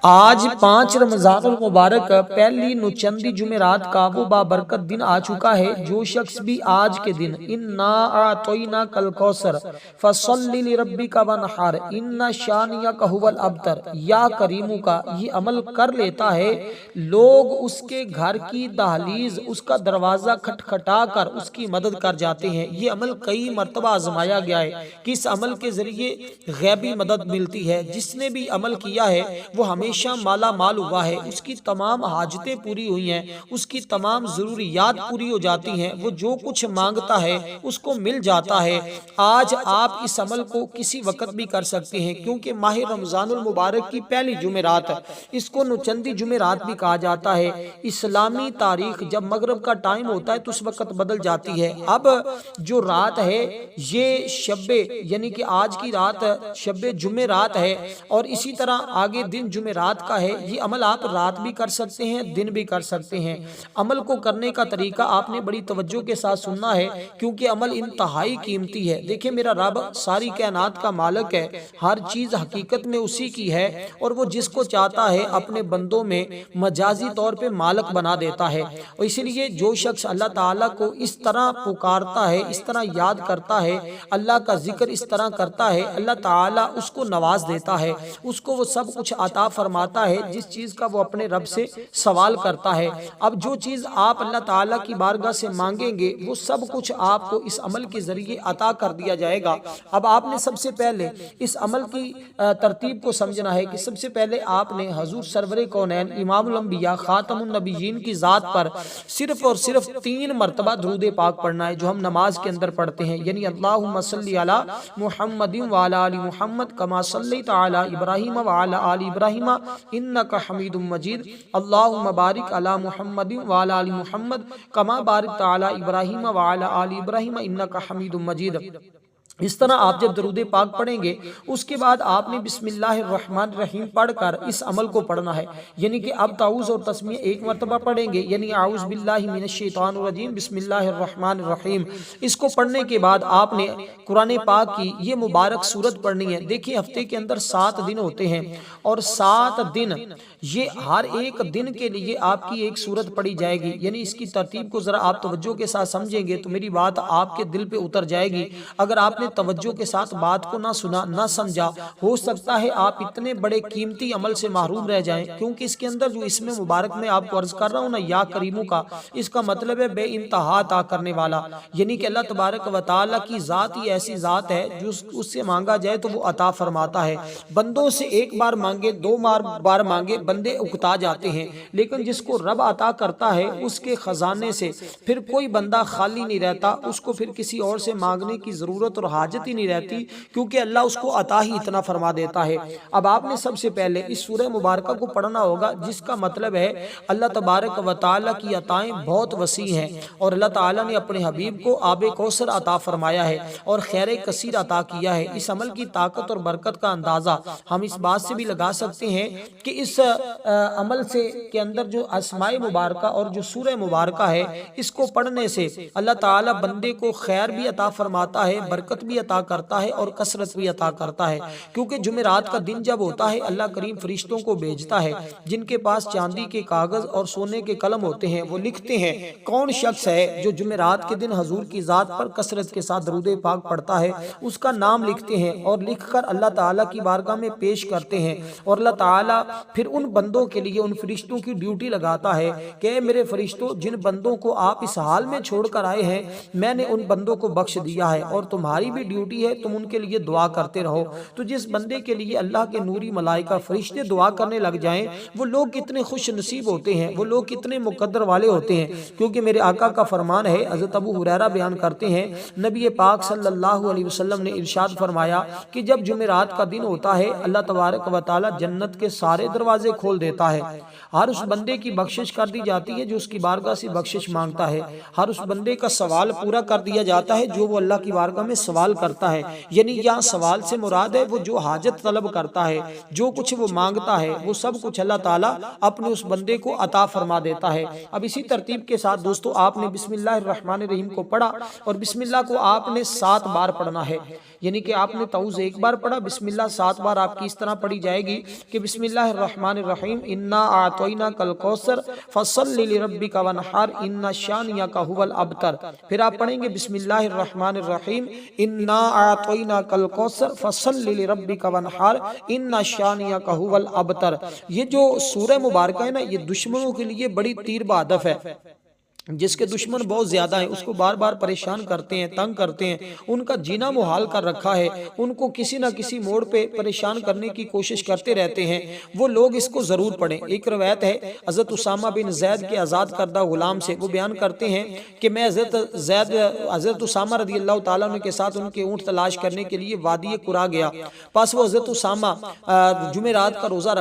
آج 5 رمضان المبارک پہلی نوچندی جمعرات کا وہ بابرکت دن آ چکا ہے۔ جو شخص بھی آج کے دن انا اعطیناک الکوثر فصلی لربک وانحر ان شانئک ھو الابتر یا کریمو کا یہ عمل کر لیتا ہے، لوگ اس کے گھر کی دہلیز اس کا دروازہ کھٹکھٹا کر اس کی مدد کر جاتے ہیں۔ یہ عمل کئی مرتبہ آزمایا گیا ہے کہ اس عمل کے ذریعے غیبی مدد ملتی ہے۔ جس نے بھی عمل کیا ہے وہ ہمیشہ مالا مال ہوا ہے، اس کی تمام حاجتیں پوری ہوئی ہیں، اس کی تمام ضروریات پوری ہو جاتی ہیں، وہ جو کچھ مانگتا ہے اس کو مل جاتا ہے۔ آج آپ اس عمل کو کسی وقت بھی کر سکتے ہیں، کیونکہ ماہ رمضان المبارک کی پہلی جمعرات اس کو نوچندی جمعرات بھی کہا جاتا ہے۔ اسلامی تاریخ جب مغرب کا ٹائم ہوتا ہے تو اس وقت بدل جاتی ہے۔ اب جو رات ہے یہ شب یعنی کہ آج کی رات شب جمعرات ہے، اور اسی طرح آگے دن جمعرات کا ہے۔ یہ عمل آپ رات بھی کر سکتے ہیں، دن بھی کر سکتے ہیں۔ عمل کو کرنے کا طریقہ آپ نے بڑی توجہ کے ساتھ سننا ہے، کیونکہ عمل انتہائی قیمتی ہے۔ دیکھیں میرا رب ساری کائنات کا مالک ہے، ہر چیز حقیقت میں اسی کی ہے، اور وہ جس کو چاہتا ہے اپنے بندوں میں مجازی طور پہ مالک بنا دیتا ہے۔ اور اسی لیے جو شخص اللہ تعالیٰ کو اس طرح پکارتا ہے، اس طرح یاد کرتا ہے، اللہ کا ذکر اس طرح کرتا ہے، اللہ تعالیٰ اس کو نواز دیتا ہے، اس کو وہ سب کچھ عطا فرماتا ہے جس چیز کا وہ اپنے رب سے سوال کرتا ہے۔ اب جو چیز آپ اللہ تعالیٰ کی بارگاہ سے مانگیں گے وہ سب کچھ آپ کو اس عمل کے ذریعے عطا کر دیا جائے گا۔ اب آپ نے سب سے پہلے اس عمل کی ترتیب کو سمجھنا ہے کہ سب سے پہلے آپ نے حضور سرور کونین امام الانبیاء خاتم النبیین کی ذات پر صرف اور صرف 3 مرتبہ درود پاک پڑھنا ہے، جو ہم نماز کے اندر پڑھتے ہیں، یعنی اللہم صلی علی محمد وعلی آل محمد کما صلیت علی ابراہیم وعلی آل ابراہیم انک حمید مجید، اللہم بارک علی محمد وعلی آل محمد کما بارکت علی ابراہیم وعلی آل ابراہیم انک حمید مجید۔ اس طرح آپ جب درود پاک پڑھیں گے اس کے بعد آپ نے بسم اللہ الرحمن الرحیم پڑھ کر اس عمل کو پڑھنا ہے، یعنی کہ اب تعوذ اور تسمیہ 1 مرتبہ پڑھیں گے، یعنی اعوذ باللہ من الشیطان الرجیم بسم اللہ الرحمن الرحیم۔ اس کو پڑھنے کے بعد آپ نے قرآن پاک کی یہ مبارک سورت پڑھنی ہے۔ دیکھیں ہفتے کے اندر 7 دن ہوتے ہیں، اور 7 دن یہ ہر ایک دن کے لیے آپ کی ایک سورت پڑھی جائے گی، یعنی اس کی ترتیب کو ذرا آپ توجہ کے ساتھ سمجھیں گے تو میری بات آپ کے دل پہ اتر جائے گی۔ اگر آپ نے توجہ کے ساتھ بات کو نہ سنا نہ سمجھا، ہو سکتا ہے آپ اتنے بڑے قیمتی عمل سے محروم رہ جائیں، کیونکہ اس کے اندر جو اسم مبارک میں آپ کو عرض کر رہا ہوں نا یا کریموں کا، اس کا مطلب ہے بے انتہا عطا کرنے والا، یعنی کہ اللہ تبارک و تعالیٰ کی ذات ہی ایسی ذات ہے جو اس سے مانگا جائے تو وہ عطا فرماتا ہے۔ بندوں سے 1 بار مانگے 2 بار مانگے بندے اکتا جاتے ہیں، لیکن جس کو رب عطا کرتا ہے اس کے خزانے سے پھر کوئی بندہ خالی نہیں رہتا، اس کو پھر کسی اور سے مانگنے کی ضرورت اور حاجت ہی نہیں رہتی، کیونکہ اللہ اس کو عطا ہی اتنا فرما دیتا ہے۔ اب آپ نے سب سے پہلے اس سورہ مبارکہ کو پڑھنا ہوگا، جس کا مطلب ہے اللہ تبارک و تعالیٰ کی عطائیں بہت وسیع ہیں، اور اللہ تعالیٰ نے اپنے حبیب کو آب کوثر عطا فرمایا ہے اور خیر کثیر عطا کیا ہے۔ اس عمل کی طاقت اور برکت کا اندازہ ہم اس بات سے بھی لگا سکتے ہیں کہ اس عمل سے کے اندر جو اسماء مبارکہ اور جو سورہ مبارکہ ہے، اس کو پڑھنے سے اللہ تعالیٰ بندے کو خیر بھی عطا فرماتا ہے، برکت بھی عطا کرتا ہے اور کثرت بھی عطا کرتا ہے۔ کیونکہ جمعرات کا دن جب ہوتا ہے اللہ کریم فرشتوں کو بھیجتا ہے جن کے پاس چاندی کے کاغذ اور سونے کے قلم ہوتے ہیں، وہ لکھتے ہیں کون شخص ہے جو جمعرات کے دن حضور کی ذات پر کثرت کے ساتھ درود پاک پڑھتا ہے، اس کا نام لکھتے ہیں اور لکھ کر اللہ تعالیٰ کی بارگاہ میں پیش کرتے ہیں، اور اللہ تعالیٰ پھر ان بندوں کے لیے ان فرشتوں کی ڈیوٹی لگاتا ہے کہ میرے فرشتوں جن بندوں کو آپ اس حال میں چھوڑ کر آئے ہیں میں نے ان بندوں کو بخش دیا ہے، اور تمہاری بھی ڈیوٹی ہے تم ان کے لیے دعا کرتے رہو۔ تو جس بندے کے لیے اللہ کے نوری ملائکہ فرشتے دعا کرنے لگ جائیں، وہ لوگ کتنے خوش نصیب ہوتے ہیں، وہ لوگ کتنے مقدر والے ہوتے ہیں، کیونکہ میرے آقا کا فرمان ہے، حضرت ابو ہریرہ بیان کرتے ہیں نبی پاک صلی اللہ علیہ وسلم نے ارشاد فرمایا کہ جب جمعرات کا دن ہوتا ہے اللہ تبارک و تعالی جنت کے سارے دروازے کھول دیتا ہے، ہر اس بندے کی بخشش کر دی جاتی ہے جو اس کی بارگاہ سے بخشش مانگتا ہے، ہر اس بندے کا سوال پورا کر دیا جاتا ہے جو وہ اللہ کی بارگاہ میں سوال کرتا ہے، یعنی یہاں سوال سے مراد ہے وہ جو حاجت طلب کرتا ہے، جو کچھ وہ مانگتا ہے وہ سب کچھ اللہ تعالیٰ اپنے اس بندے کو عطا فرما دیتا ہے۔ اب اسی ترتیب کے ساتھ دوستو آپ نے بسم اللہ الرحمن الرحیم کو پڑھا، اور بسم اللہ کو آپ نے 7 بار پڑھنا ہے، یعنی کہ آپ نے تعوذ ایک بار پڑھا، بسم اللہ 7 بار آپ کی اس طرح پڑھی جائے گی کہ بسم اللہ الرحمن الرحیم انا اعطیناک الکوثر فصلی لربک وانحر ان شانئک هو الابتر۔ پھر آپ پڑھیں گے بسم اللہ الرحمن الرحیم انا اعطیناک الکوثر فصلی لربک وانحر ان شانئک هو الابتر۔ یہ جو سورہ مبارکہ ہے نا، یہ دشمنوں کے لیے بڑی تیر بہدف ہے۔ جس کے دشمن بہت زیادہ ہیں، اس کو بار بار پریشان کرتے ہیں، تنگ کرتے ہیں، ان کا جینا محال کر رکھا ہے، ان کو کسی نہ کسی موڑ پہ پریشان کرنے کی کوشش کرتے رہتے ہیں، وہ لوگ اس کو ضرور پڑھیں۔ ایک روایت ہے حضرت اسامہ بن زید کے آزاد کردہ غلام سے، وہ بیان کرتے ہیں کہ میں حضرت اسامہ رضی اللہ تعالیٰ عنہ کے ساتھ ان کے اونٹ تلاش کرنے کے لیے وادی قرا گیا۔ پس وہ حضرت اسامہ جمعرات کا روزہ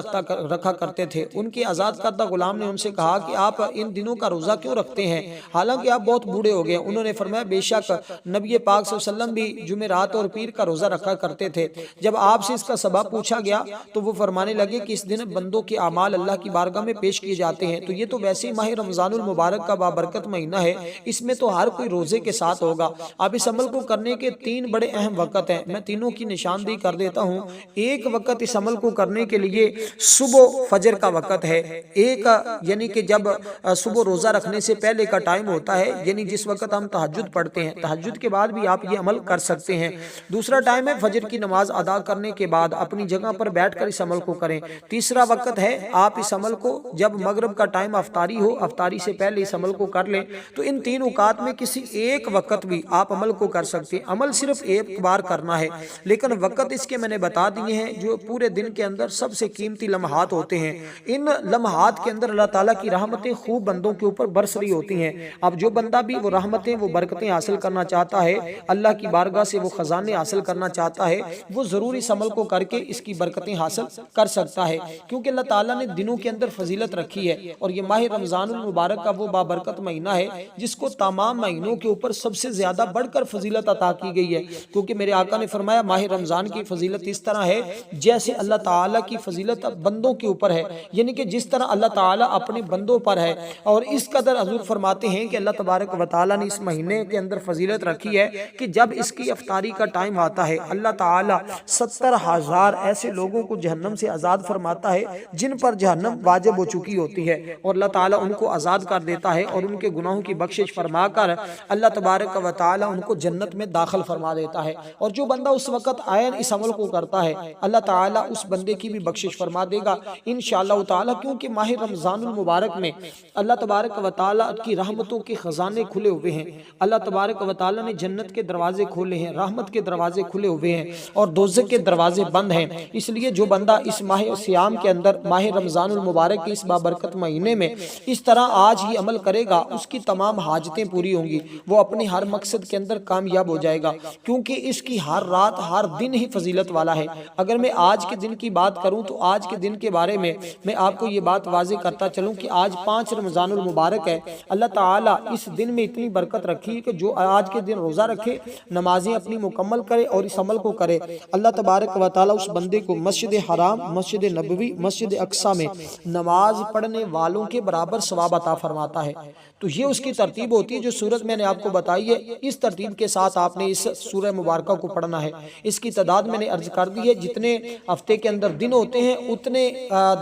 رکھا کرتے تھے۔ ان کے آزاد کردہ غلام نے ان سے کہا کہ آپ ان دنوں کا روزہ کیوں رکھتے ہیں، حالانکہ آپ بہت بوڑھے ہو گئے؟ انہوں نے فرمایا بے شک نبی پاک صلی اللہ علیہ وسلم بھی جمعرات اور پیر کا روزہ رکھا کرتے تھے۔ جب آپ سے اس کا سبب پوچھا گیا تو وہ فرمانے لگے کہ اس دن بندوں کے اعمال اللہ کی بارگاہ میں پیش کیے جاتے ہیں، تو یہ تو ویسے ہی ماہ رمضان المبارک کا بابرکت مہینہ ہے، اس میں تو ہر کوئی روزے کے ساتھ ہوگا۔ اب اس عمل کو کرنے کے 3 بڑے اہم وقت ہیں، میں تینوں کی نشاندہی کر دیتا ہوں۔ ایک وقت اس عمل کو کرنے کے لیے صبح فجر کا وقت ہے، ایک یعنی کہ جب صبح روزہ رکھنے سے پہلے کا ٹائم ہوتا ہے، یعنی جس وقت ہم تہجد پڑھتے ہیں، تہجد کے بعد بھی آپ یہ عمل کر سکتے ہیں۔ دوسرا ٹائم ہے فجر کی نماز ادا کرنے کے بعد اپنی جگہ پر بیٹھ کر اس عمل کو کریں۔ تیسرا وقت ہے آپ اس عمل کو جب مغرب کا ٹائم افطاری ہو، افطاری سے پہلے اس عمل کو کر لیں۔ تو ان 3 اوقات میں کسی ایک وقت بھی آپ عمل کو کر سکتے ہیں۔ عمل صرف ایک بار کرنا ہے، لیکن وقت اس کے میں نے بتا دیے ہیں جو پورے دن کے اندر سب سے قیمتی لمحات ہوتے ہیں۔ ان لمحات کے اندر اللہ تعالیٰ کی رحمتیں خوب بندوں کے اوپر برس رہی ہوتی ہیں۔ اب جو بندہ بھی وہ رحمتیں وہ برکتیں حاصل کرنا چاہتا ہے، اللہ کی بارگاہ سے وہ خزانے حاصل کرنا چاہتا ہے، وہ ضرور اس عمل کو کر کے اس کی برکتیں حاصل کر سکتا ہے، کیونکہ اللہ تعالیٰ نے دنوں کے اندر فضیلت رکھی ہے۔ اور یہ ماہ رمضان المبارک کا وہ بابرکت مہینہ ہے جس کو تمام مہینوں کے اوپر سب سے زیادہ بڑھ کر فضیلت عطا کی گئی ہے، کیونکہ میرے آقا نے فرمایا ماہ رمضان کی فضیلت اس طرح ہے جیسے اللہ تعالیٰ کی فضیلت بندوں کے اوپر ہے، یعنی کہ جس طرح اللہ تعالیٰ اپنے بندوں پر ہے۔ اور اس قدر حضور فرماتے ہیں کہ اللہ تبارک و تعالیٰ نے اس مہینے کے اندر فضیلت رکھی ہے کہ جب اس کی افطاری کا ٹائم آتا ہے، اللہ تعالیٰ 70,000 ایسے لوگوں کو جہنم سے آزاد فرماتا ہے جن پر جہنم واجب ہو چکی ہوتی ہے، اور اللہ تعالیٰ ان کو آزاد کر دیتا ہے اور ان کے گناہوں کی بخشش فرما کر اللہ تبارک و تعالیٰ ان کو جنت میں داخل فرما دیتا ہے۔ اور جو بندہ اس وقت عین اس عمل کو کرتا ہے، اللہ تعالیٰ اس بندے کی بھی بخشش فرما دے گا انشاءاللہ تعالیٰ، کیونکہ ماہ رمضان المبارک میں اللہ تبارک و تعالیٰ کی رحمتوں کے خزانے کھلے ہوئے ہیں، اللہ تبارک و تعالیٰ نے جنت کے دروازے کھولے ہیں، رحمت کے دروازے کھلے ہوئے ہیں اور دوزخ کے دروازے بند ہیں۔ اس لیے جو بندہ اس ماہ سیام کے اندر ماہ رمضان المبارک کے اس بابرکت مہینے میں اس طرح آج ہی عمل کرے گا، اس کی تمام حاجتیں پوری ہوں گی، وہ اپنے ہر مقصد کے اندر کامیاب ہو جائے گا، کیونکہ اس کی ہر رات ہر دن ہی فضیلت والا ہے۔ اگر میں آج کے دن کی بات کروں تو آج کے دن کے بارے میں آپ کو یہ بات واضح کرتا چلوں کہ آج 5 رمضان المبارک ہے۔ اللہ تعالیٰ اس دن میں اتنی برکت رکھی ہے کہ جو آج کے دن روزہ رکھے، نمازیں اپنی مکمل کرے اور اس عمل کو کرے، اللہ تبارک و تعالیٰ اس بندے کو مسجد حرام، مسجد نبوی، مسجد اقصی میں نماز پڑھنے والوں کے برابر ثواب عطا فرماتا ہے۔ تو یہ اس کی ترتیب ہوتی ہے جو سورت میں نے آپ کو بتائی ہے، اس ترتیب کے ساتھ آپ نے اس سورہ مبارکہ کو پڑھنا ہے۔ اس کی تعداد میں نے عرض کر دی ہے، جتنے ہفتے کے اندر دن ہوتے ہیں اتنے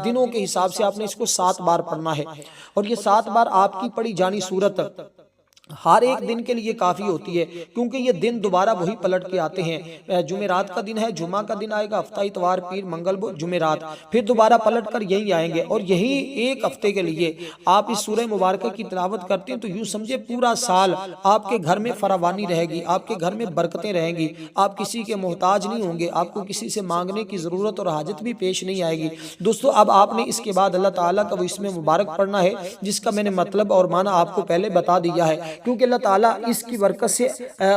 دنوں کے حساب سے آپ نے اس کو 7 بار پڑھنا ہے، اور یہ 7 بار آپ کی پڑھی جانی سورت ہر ایک دن کے لیے کافی ہوتی ہے، کیونکہ یہ دن دوبارہ وہی پلٹ کے آتے ہیں۔ جمعرات کا دن ہے، جمعہ کا دن آئے گا، ہفتہ اتوار پیر منگل جمعرات، پھر دوبارہ پلٹ کر یہی آئیں گے، اور یہی ایک ہفتے کے لیے آپ اس سورہ مبارکہ کی تلاوت کرتے ہیں تو یوں سمجھے پورا سال آپ کے گھر میں فراوانی رہے گی، آپ کے گھر میں برکتیں رہیں گی، آپ کسی کے محتاج نہیں ہوں گے، آپ کو کسی سے مانگنے کی ضرورت اور حاجت بھی پیش نہیں آئے گی۔ دوستو اب آپ نے اس کے بعد اللہ تعالیٰ کا وہ اسم مبارک پڑھنا ہے، جس کا میں نے مطلب اور معنی آپ کو پہلے بتا دیا ہے، کیونکہ اللہ تعالیٰ اس کی برکت سے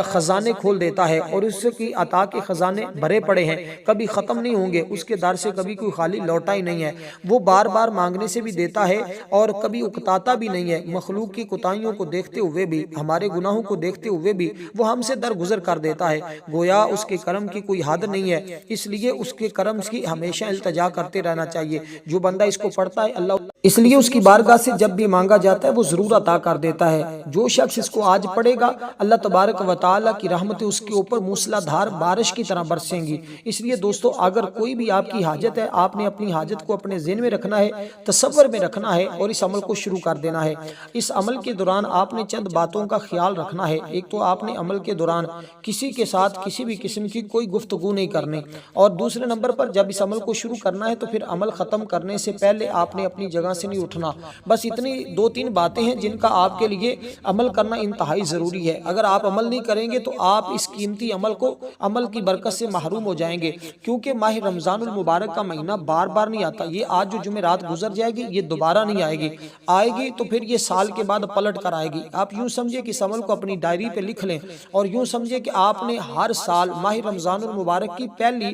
خزانے کھول دیتا ہے، اور اس کی عطا کے خزانے بھرے پڑے ہیں، کبھی ختم نہیں ہوں گے، اس کے در سے کبھی کوئی خالی لوٹا ہی نہیں ہے، وہ بار بار مانگنے سے بھی دیتا ہے اور کبھی اکتاتا بھی نہیں ہے، مخلوق کی کوتاہیوں کو دیکھتے ہوئے بھی، ہمارے گناہوں کو دیکھتے ہوئے بھی وہ ہم سے درگزر کر دیتا ہے، گویا اس کے کرم کی کوئی حد نہیں ہے، اس لیے اس کے کرم کی ہمیشہ التجا کرتے رہنا چاہیے۔ جو بندہ اس کو پڑھتا ہے اللہ اس لیے اس کی بارگاہ سے جب بھی مانگا جاتا ہے وہ ضرور عطا کر دیتا ہے۔ جو شخص اس کو آج پڑھے گا اللہ تبارک و تعالیٰ کی رحمتیں اس کے اوپر موسلا دھار بارش کی طرح برسیں گی۔ اس لیے دوستو اگر کوئی بھی آپ کی حاجت ہے، آپ نے اپنی حاجت کو اپنے ذہن میں رکھنا ہے، تصور میں رکھنا ہے اور اس عمل کو شروع کر دینا ہے۔ اس عمل کے دوران آپ نے چند باتوں کا خیال رکھنا ہے۔ ایک تو آپ نے عمل کے دوران کسی کے ساتھ کسی بھی قسم کی کوئی گفتگو نہیں کرنی، اور دوسرے نمبر پر جب اس عمل کو شروع کرنا ہے تو پھر عمل ختم کرنے سے پہلے آپ نے اپنی جگہ سے نہیں اٹھنا۔ بس اتنی دو تین باتیں ہیں جن کا آپ کے لیے عمل کرنا انتہائی ضروری ہے۔ اگر آپ عمل نہیں کریں گے تو آپ اس قیمتی عمل کی برکت سے محروم ہو جائیں گے، کیونکہ ماہ رمضان المبارک کا مہینہ بار بار نہیں آتا۔ یہ آج جو جمعرات گزر جائے گی یہ دوبارہ نہیں آئے گی تو پھر یہ سال کے بعد پلٹ کر آئے گی۔ آپ یوں سمجھے کہ اس عمل کو اپنی ڈائری پہ لکھ لیں اور یوں سمجھے کہ آپ نے ہر سال ماہ رمضان المبارک کی پہلی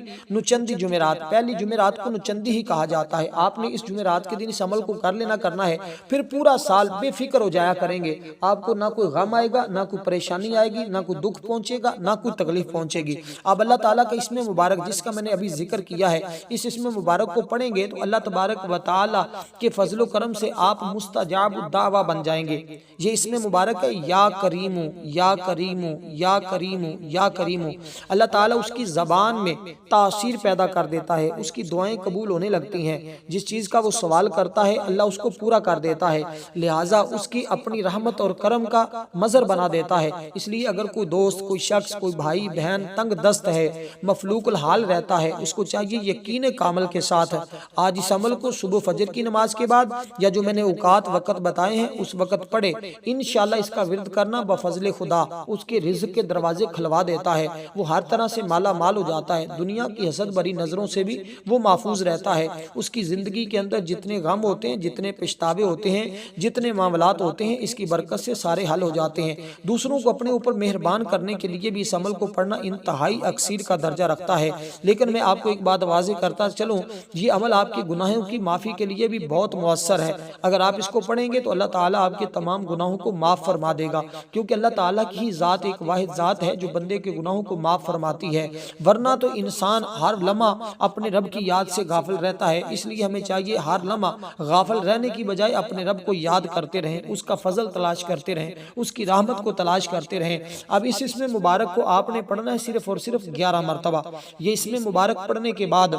جمعرات کو نچندی ہی کہا جاتا ہے، آپ نے اس جمعرات کے دن اس عمل کو کر لینا کرنا ہے، پھر پورا سال بے فکر ہو جایا کریں گے۔ آپ کو نہ کوئی غم آئے گا، نہ کوئی پریشانی آئے گی، نہ کوئی دکھ پہنچے گا، نہ کوئی تکلیف پہنچے گی۔ اب اللہ تعالیٰ کا اسم مبارک جس کا میں نے ابھی ذکر کیا ہے، اس اسم مبارک کو پڑھیں گے تو اللہ تبارک و تعالیٰ کے فضل و کرم سے آپ مستجاب الدعوہ بن جائیں گے۔ یہ اسم مبارک ہے یا کریمو یا کریمو یا کریمو یا کریمو۔ اللہ تعالیٰ اس کی زبان میں تاثیر پیدا کر دیتا ہے، اس کی دعائیں قبول ہونے لگتی ہیں، جس چیز کا وہ سوال کرتا ہے اللہ اس کو پورا کر دیتا ہے، لہٰذا اس کی اپنی رحمت اور کرم کا مظہر بنا دیتا ہے۔ اس لیے اگر کوئی دوست، کوئی شخص، کوئی بھائی بہن تنگ دست ہے، مفلوق الحال رہتا ہے، اس کو چاہیے یقین کامل کے ساتھ آج اس عمل کو صبح فجر کی نماز کے بعد یا جو میں نے اوقات وقت بتائے ہیں اس وقت پڑھے، انشاءاللہ اس کا ورد کرنا بفضل خدا اس کے رزق کے دروازے کھلوا دیتا ہے، وہ ہر طرح سے مالا مال ہو جاتا ہے، دنیا کی حسد بری نظروں سے بھی وہ محفوظ رہتا ہے، اس کی زندگی کے اندر جتنے غم ہوتے ہیں، جتنے پچھتاوے ہوتے ہیں، جتنے معاملات ہوتے ہیں، اس کی برکت سے سارے حل ہو جاتے ہیں۔ دوسروں کو اپنے اوپر مہربان کرنے کے لیے بھی اس عمل کو پڑھنا انتہائی اکثیر کا درجہ رکھتا ہے۔ لیکن میں آپ کو ایک بات واضح کرتا چلوں، یہ عمل آپ کے گناہوں کی معافی کے لیے بھی بہت مؤثر ہے۔ اگر آپ اس کو پڑھیں گے تو اللہ تعالیٰ آپ کے تمام گناہوں کو معاف فرما دے گا، کیونکہ اللہ تعالیٰ کی ہی ذات ایک واحد ذات ہے جو بندے کے گناہوں کو معاف فرماتی ہے، ورنہ تو انسان ہر لمحہ اپنے رب کی یاد سے غافل رہتا ہے۔ اس لیے ہمیں چاہیے ہر لمحہ غافل رہنے کی بجائے اپنے رب کو یاد کرتے رہیں، اس کا فضل تلاش کرتے رہیں، اس کی رحمت کو تلاش کرتے رہیں۔ اب اس اسم مبارک کو آپ نے پڑھنا ہے صرف اور صرف 11 مرتبہ۔ یہ اسم مبارک پڑھنے کے بعد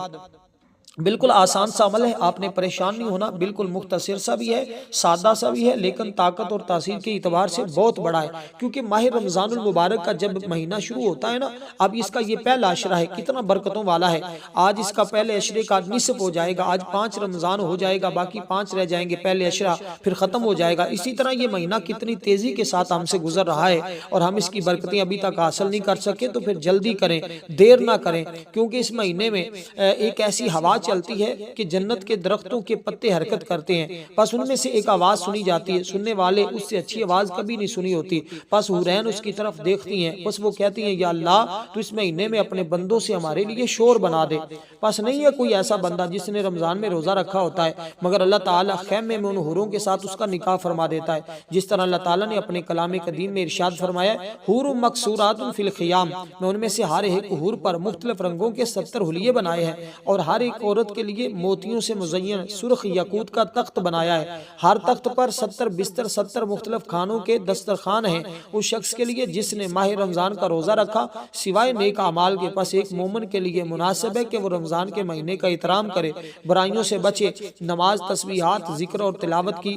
بالکل آسان سا عمل ہے، آپ نے پریشان نہیں ہونا، بالکل مختصر سا بھی ہے، سادہ سا بھی ہے، لیکن طاقت اور تاثیر کے اعتبار سے بہت بڑا ہے، کیونکہ ماہ رمضان المبارک کا جب مہینہ شروع ہوتا ہے نا، اب اس کا یہ پہلا عشرہ ہے، کتنا برکتوں والا ہے۔ آج اس کا پہلے عشرے کا نصف ہو جائے گا، آج 5 رمضان ہو جائے گا، باقی 5 رہ جائیں گے، پہلے عشرہ پھر ختم ہو جائے گا۔ اسی طرح یہ مہینہ کتنی تیزی کے ساتھ ہم سے گزر رہا ہے اور ہم اس کی برکتیں ابھی تک حاصل نہیں کر سکے، تو پھر جلدی کریں، دیر نہ کریں، کیونکہ اس مہینے میں ایک ایسی ہوا چلتی ہے کہ جنت کے درختوں کے پتے حرکت کرتے ہیں، بس ان میں سے ایک آواز سنی جاتی ہے، سننے والے اس سے اچھی آواز کبھی نہیں سنی ہوتی، بس حورین اس کی طرف دیکھتی ہیں، بس وہ کہتی ہیں یا اللہ تو اس مہینے میں اپنے بندوں سے ہمارے لیے شور بنا دے۔ بس نہیں ہے کوئی ایسا بندہ جس نے رمضان میں روزہ رکھا ہوتا ہے، مگر اللہ تعالیٰ خیمے میں ان حوروں کے ساتھ اس کا نکاح فرما دیتا ہے، جس طرح اللہ تعالیٰ نے اپنے کلام قدیم میں ارشاد فرمایا حور مقصورات فی الخیام، میں ان میں سے ہر ایک حور پر مختلف رنگوں کے 70 حلیے بنائے ہیں، اور ہر ایک عورت کے لیے موتیوں سے مزین سرخ یاقوت کا تخت بنایا ہے، ہر تخت پر 70 بستر 70 مختلف کھانوں کے دسترخوان ہیں۔ اس شخص کے لیے جس نے ماہ رمضان کا روزہ رکھا سوائے نیک اعمال کے، پس ایک مومن کے لیے مناسب ہے کہ وہ رمضان کے مہینے کا احترام کرے، برائیوں سے بچے، نماز، تسبیحات، ذکر اور تلاوت کی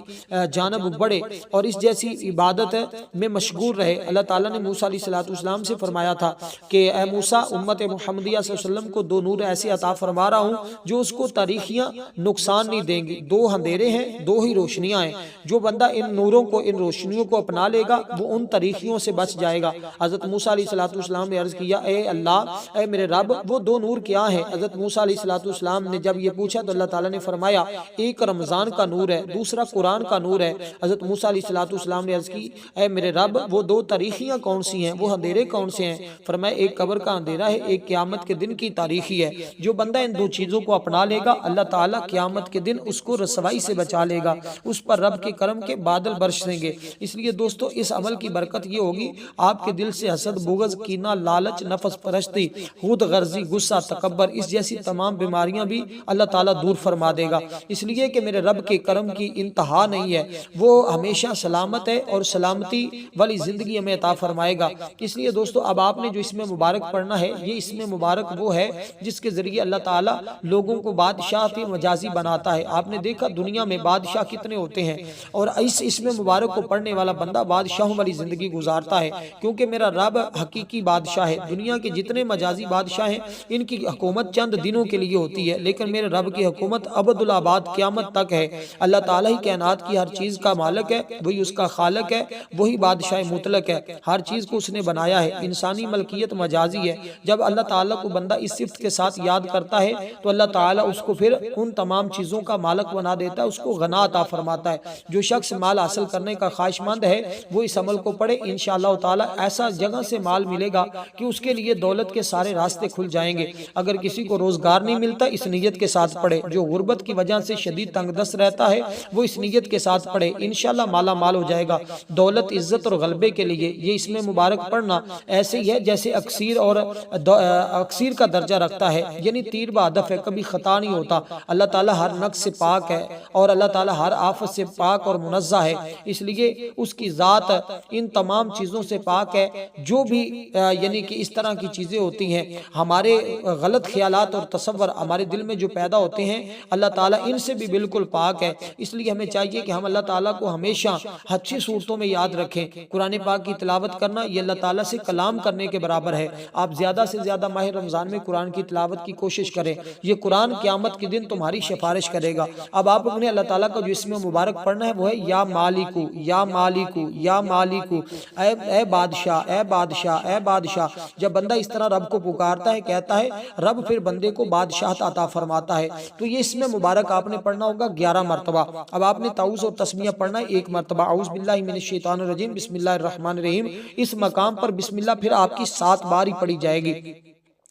جانب بڑھے اور اس جیسی عبادت میں مشغول رہے۔ اللہ تعالیٰ نے موسیٰ علیہ السلام سے فرمایا تھا کہ اے موسیٰ، امت محمدیہ صلی اللہ علیہ وسلم کو 2 نور ایسے عطا فرما رہا ہوں جو اس کو تاریخیاں نقصان نہیں دیں گی، 2 اندھیرے ہیں، 2 ہی روشنیاں ہیں، جو بندہ ان نوروں کو، ان روشنیوں کو اپنا لے گا وہ ان تاریخیوں سے بچ جائے گا۔ حضرت موسیٰ علیہ السلام نے عرض کیا اے اللہ، اے میرے رب، وہ 2 نور کیا ہیں؟ حضرت موسیٰ علیہ السلام نے جب یہ پوچھا تو اللہ تعالیٰ نے فرمایا ایک رمضان کا نور ہے، دوسرا قرآن کا نور ہے۔ حضرت موسیٰ علیہ السلام نے عرض کی اے میرے رب، وہ 2 تاریخیاں کون سی ہیں، وہ اندھیرے کون سے ہیں؟ فرمایا ایک قبر کا اندھیرا ہے، ایک قیامت کے دن کی تاریخی ہے۔ جو بندہ ان 2 چیزوں کو کو اپنا لے گا اللہ تعالیٰ قیامت کے دن اس کو رسوائی سے بچا لے گا، اس پر رب کے کرم کے بادل برسیں گے۔ اس لیے دوستو اس عمل کی برکت یہ ہوگی آپ کے دل سے حسد، بغض، کینہ، لالچ، نفس پرستی، خود غرضی، غصہ، تکبر، اس جیسی تمام بیماریاں بھی اللہ تعالیٰ دور فرما دے گا، اس لیے کہ میرے رب کے کرم کی انتہا نہیں ہے، وہ ہمیشہ سلامت ہے اور سلامتی والی زندگی ہمیں عطا فرمائے گا۔ اس لیے دوستو اب آپ نے جو اس میں مبارک پڑھنا ہے، یہ اس میں مبارک وہ ہے جس کے ذریعے اللہ تعالیٰ لوگوں کو بادشاہتی مجازی بناتا ہے۔ آپ نے دیکھا دنیا میں بادشاہ کتنے ہوتے ہیں، اور اس میں مبارک کو پڑھنے والا بندہ بادشاہوں والی زندگی گزارتا ہے، کیونکہ میرا رب حقیقی بادشاہ ہے۔ دنیا کے جتنے مجازی بادشاہ ہیں ان کی حکومت چند دنوں کے لیے ہوتی ہے، لیکن میرے رب کی حکومت ابدالآباد قیامت تک ہے۔ اللہ تعالیٰ ہی کائنات کی ہر چیز کا مالک ہے، وہی اس کا خالق ہے، وہی بادشاہ مطلق ہے، ہر چیز کو اس نے بنایا ہے۔ انسانی ملکیت مجازی ہے۔ جب اللہ تعالیٰ کو بندہ اس صفت کے ساتھ یاد کرتا ہے تو اللہ تعالیٰ اس کو پھر ان تمام چیزوں کا مالک بنا دیتا ہے، اس کو غنا عطا فرماتا ہے۔ جو شخص مال حاصل کرنے کا خواہش مند ہے وہ اس عمل کو پڑھے، انشاءاللہ تعالیٰ ایسا جگہ سے مال ملے گا کہ اس کے لیے دولت کے سارے راستے کھل جائیں گے۔ اگر کسی کو روزگار نہیں ملتا اس نیت کے ساتھ پڑھے، جو غربت کی وجہ سے شدید تنگ دست رہتا ہے وہ اس نیت کے ساتھ پڑھے، انشاءاللہ مالا مال ہو جائے گا دولت، عزت اور غلبے کے لیے۔ یہ اس میں مبارک پڑھنا ایسے ہی ہے جیسے اکسیر کا درجہ رکھتا ہے، یعنی تیر بہدف ہے، کبھی خطا نہیں ہوتا۔ اللہ تعالیٰ ہر نقص سے پاک ہے اور اللہ تعالیٰ ہر آفت سے پاک اور منزہ ہے، اس لیے اس کی ذات ان تمام چیزوں سے پاک ہے۔ جو بھی یعنی کہ اس طرح کی چیزیں ہوتی ہیں، ہمارے غلط خیالات اور تصور ہمارے دل میں جو پیدا ہوتے ہیں، اللہ تعالیٰ ان سے بھی بالکل پاک ہے۔ اس لیے ہمیں چاہیے کہ ہم اللہ تعالیٰ کو ہمیشہ اچھی صورتوں میں یاد رکھیں۔ قرآن پاک کی تلاوت کرنا یہ اللہ تعالیٰ سے کلام کرنے کے برابر ہے۔ آپ زیادہ سے زیادہ ماہ رمضان میں قرآن کی تلاوت کی کوشش کریں، یہ قرآن قیامت کے دن تمہاری سفارش کرے گا۔ اب آپ اپنے اللہ تعالیٰ کا جو اسم مبارک پڑھنا ہے وہ ہے یا مالکو یا مالکو یا مالکو، اے بادشاہ اے بادشاہ اے بادشاہ۔ جب بندہ اس طرح رب کو پکارتا ہے، کہتا ہے، رب پھر بندے کو بادشاہت عطا فرماتا ہے۔ تو یہ اسم مبارک آپ نے پڑھنا ہوگا 11 مرتبہ۔ اب آپ نے تعوذ اور تسمیہ پڑھنا ہے 1 مرتبہ، اعوذ باللہ من الشیطان الرجیم بسم اللہ الرحمن الرحیم۔ اس مقام پر بسم اللہ پھر آپ کی 7 بار ہی پڑھی جائے گی۔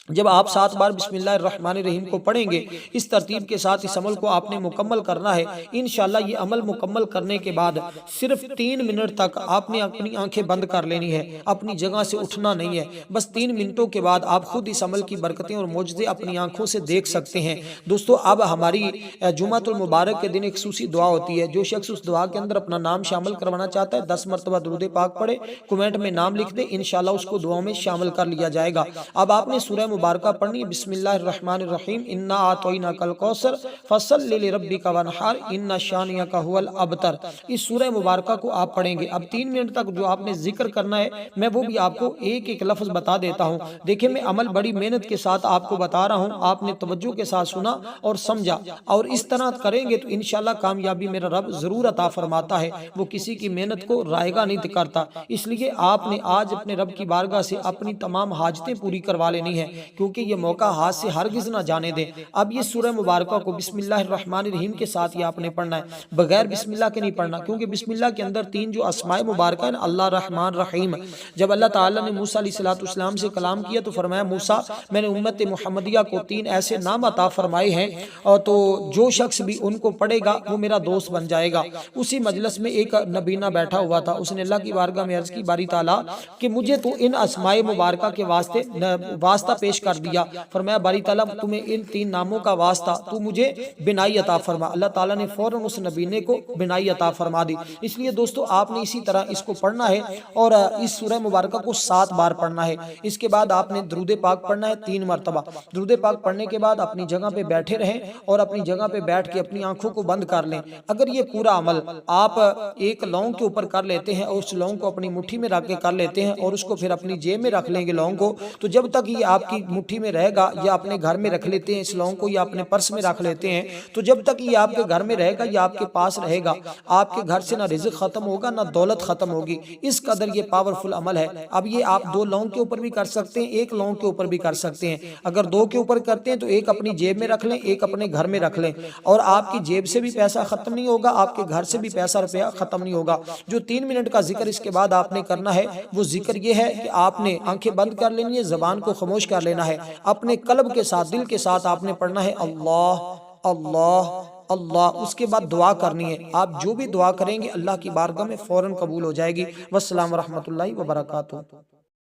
جب آپ 7 بار بسم اللہ الرحمن الرحیم کو پڑھیں گے، اس ترتیب کے ساتھ اس عمل کو آپ نے مکمل کرنا ہے۔ انشاءاللہ یہ عمل مکمل کرنے کے بعد صرف 3 منٹ تک آپ نے اپنی آنکھیں بند کر لینی ہے، اپنی جگہ سے اٹھنا نہیں ہے۔ بس 3 منٹوں کے بعد آپ خود اس عمل کی برکتیں اور معجزے اپنی آنکھوں سے دیکھ سکتے ہیں۔ دوستو اب ہماری جمعۃ المبارک کے دن ایک خصوصی دعا ہوتی ہے، جو شخص اس دعا کے اندر اپنا نام شامل کروانا چاہتا ہے 10 مرتبہ درود پاک پڑھے، کمنٹ میں نام لکھ دے، انشاءاللہ اس کو دعاؤں میں شامل کر لیا جائے گا۔ اب آپ نے سورہ مبارکہ پڑھنی، بسم اللہ الرحمن الرحیم، انا اعطیناک الکوثر فصلی لربک وانحر ان شانئک ھو الابتر۔ اس سورہ مبارکہ کو آپ پڑھیں گے۔ اب 3 منٹ تک جو آپ نے ذکر کرنا ہے، میں وہ بھی آپ کو ایک ایک لفظ بتا دیتا ہوں۔ دیکھیں میں عمل بڑی محنت کے ساتھ آپ کو بتا رہا ہوں، آپ نے توجہ کے ساتھ سنا اور سمجھا، اور اس طرح کریں گے تو انشاءاللہ کامیابی میرا رب ضرور عطا فرماتا ہے۔ وہ کسی کی محنت کو رائگاں نہیں کرتا، اس لیے آپ نے آج اپنے رب کی بارگاہ سے اپنی تمام حاجتیں پوری کروا لینی ہے، کیونکہ یہ موقع ہاتھ سے ہرگز نہ جانے دیں۔ اب یہ سورہ مبارکہ کو بسم اللہ الرحمن الرحیم کے ساتھ ہی آپ نے پڑھنا ہے، بغیر بسم اللہ کے نہیں پڑھنا، کیونکہ بسم اللہ کے اندر 3 جو اسماء مبارکہ ہیں، اللہ رحمان رحیم۔ جب اللہ تعالیٰ نے موسیٰ علیہ السلام سے کلام کیا تو فرمایا، موسیٰ میں نے امت محمدیہ کو 3 ایسے نام عطا فرمائے ہیں، اور تو جو شخص بھی ان کو پڑھے گا وہ میرا دوست بن جائے گا۔ اسی مجلس میں ایک نبینہ بیٹھا ہوا تھا، اس نے اللہ کی بارگاہ میں عرض کی، باری تعالیٰ کہ مجھے تو ان اسماء مبارکہ کے واسطہ پیش کر دیا۔ فرمایا باری تعالیٰ تمہیں ان 3 ناموں کا واسطہ، تو مجھے بنائی عطا فرما۔ اللہ تعالیٰ نے فوراً اس نبینے کو بنائی عطا فرما دی۔ اس لیے دوستو آپ نے اسی طرح اس کو پڑھنا ہے، اور اس سورہ مبارکہ کو 7 بار پڑھنا ہے۔ اس کے بعد آپ نے درود پاک پڑھنا ہے 3 مرتبہ۔ درود پاک پڑھنے کے بعد اپنی جگہ پہ بیٹھے رہیں، اور اپنی جگہ پہ بیٹھ کے اپنی آنکھوں کو بند کر لیں۔ اگر یہ پورا عمل آپ ایک لونگ کے اوپر کر لیتے ہیں، اور اس لونگ کو اپنی مٹھی میں رکھ کے کر لیتے ہیں، اور اس کو پھر اپنی جیب میں رکھ لیں گے لونگ کو، تو جب تک یہ آپ کی مٹھی میں رہے گا، یا اپنے گھر میں رکھ لیتے ہیں اس لونگ کو، یا اپنے پرس میں رکھ لیتے ہیں، تو جب تک یہ آپ کے گھر میں رہے گا یا آپ کے پاس رہے گا، آپ کے گھر سے نہ رزق ختم ہوگا نہ دولت ختم ہوگی۔ اس قدر یہ پاورفل عمل ہے۔ اب یہ آپ 2 لونگ کے اوپر بھی کر سکتے ہیں، 1 لونگ کے اوپر بھی کر سکتے ہیں۔ اگر 2 کے اوپر کرتے ہیں تو 1 اپنی جیب میں رکھ لیں، 1 اپنے گھر میں رکھ لیں، اور آپ کی جیب سے بھی پیسہ ختم نہیں ہوگا، آپ کے گھر سے بھی پیسہ روپیہ ختم نہیں ہوگا۔ جو 3 منٹ کا ذکر اس کے بعد آپ نے کرنا ہے، وہ ذکر یہ ہے کہ آپ نے آنکھیں بند کر لینی ہے، زبان کو خاموش کر لینا ہے. اپنے قلب کے ساتھ، دل کے ساتھ آپ نے پڑھنا ہے اللہ اللہ اللہ. اس کے بعد دعا کرنی ہے. آپ جو بھی دعا کریں گے اللہ کی بارگاہ میں فوراً قبول ہو جائے گی. والسلام ورحمۃ اللہ وبرکاتہ.